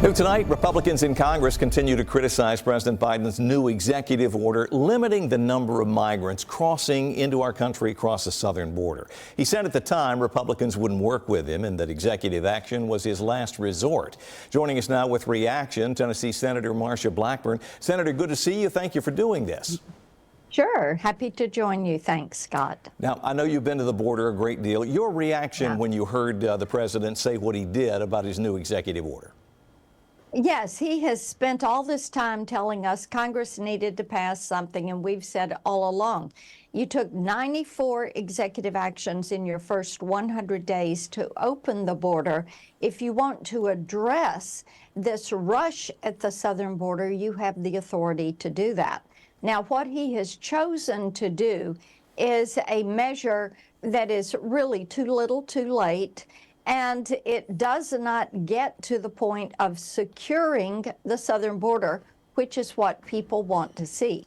New tonight, Republicans in Congress continue to criticize President Biden's new executive order limiting the number of migrants crossing into our country across the southern border. He said at the time Republicans wouldn't work with him and that executive action was his last resort. Joining us now with reaction, Tennessee Senator Marsha Blackburn. Senator, good to see you. Thank you for doing this. Sure. Happy to join you. Thanks, Scott. Now, I know you've been to the border a great deal. Your reaction when you heard the president say what he did about his new executive order? Yes, he has spent all this time telling us Congress needed to pass something, and we've said all along. You took 94 executive actions in your first 100 days to open the border. If you want to address this rush at the southern border, you have the authority to do that. Now, what he has chosen to do is a measure that is really too little, too late. And it does not get to the point of securing the southern border, which is what people want to see.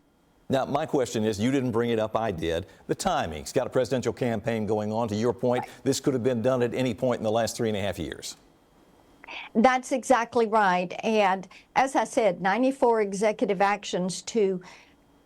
Now, my question is, you didn't bring it up, I did. The timing. He's got a presidential campaign going on. To your point, this could have been done at any point in the last 3.5 years. That's exactly right. And as I said, 94 executive actions to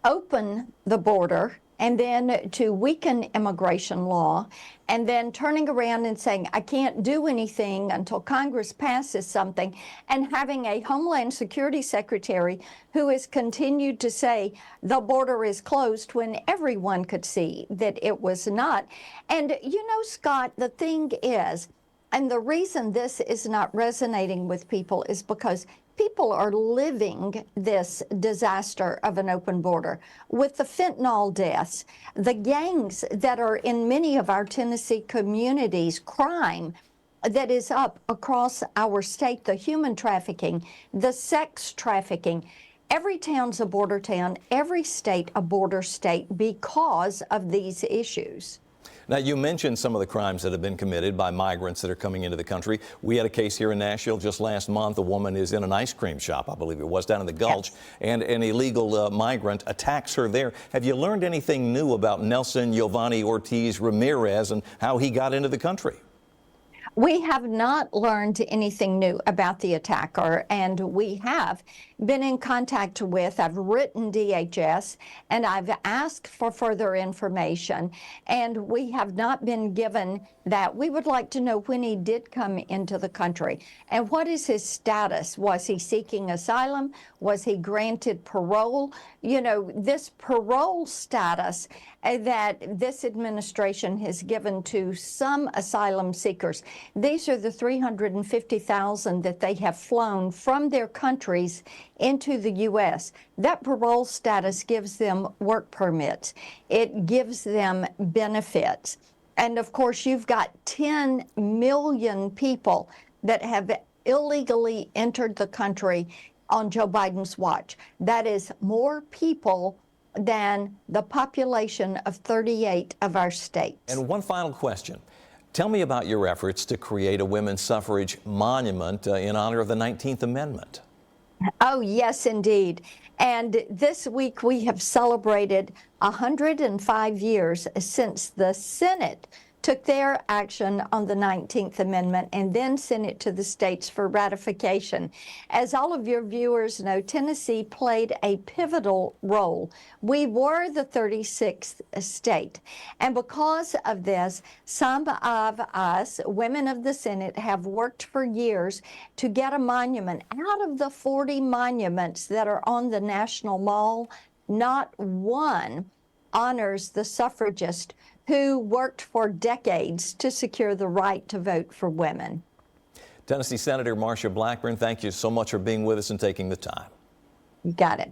open the border and then to weaken immigration law, and then turning around and saying, I can't do anything until Congress passes something, and having a Homeland Security Secretary who has continued to say the border is closed when everyone could see that it was not. And you know, Scott, the thing is, and the reason this is not resonating with people is because people are living this disaster of an open border with the fentanyl deaths, the gangs that are in many of our Tennessee communities, crime that is up across our state, the human trafficking, the sex trafficking. Every town's a border town, every state a border state because of these issues. Now, you mentioned some of the crimes that have been committed by migrants that are coming into the country. We had a case here in Nashville just last month. A woman is in an ice cream shop, I believe it was, down in the Gulch, and an illegal migrant attacks her there. Have you learned anything new about Nelson Giovanni Ortiz Ramirez and how he got into the country? We have not learned anything new about the attacker, and we have been in contact with, I've written DHS, and I've asked for further information, and we have not been given that. We would like to know when he did come into the country, and what is his status? Was he seeking asylum? Was he granted parole? You know, this parole status that this administration has given to some asylum seekers, these are the 350,000 that they have flown from their countries into the U.S. That parole status gives them work permits. It gives them benefits. And of course, you've got 10 million people that have illegally entered the country on Joe Biden's watch. That is more people than the population of 38 of our states. And one final question. Tell me about your efforts to create a women's suffrage monument in honor of the 19th Amendment. Oh, yes, indeed. And this week we have celebrated 105 years since the Senate took their action on the 19th Amendment and then sent it to the states for ratification. As all of your viewers know, Tennessee played a pivotal role. We were the 36th state. And because of this, some of us, women of the Senate, have worked for years to get a monument. Out of the 40 monuments that are on the National Mall, not one honors the suffragist who worked for decades to secure the right to vote for women. Tennessee Senator Marsha Blackburn, thank you so much for being with us and taking the time. You got it.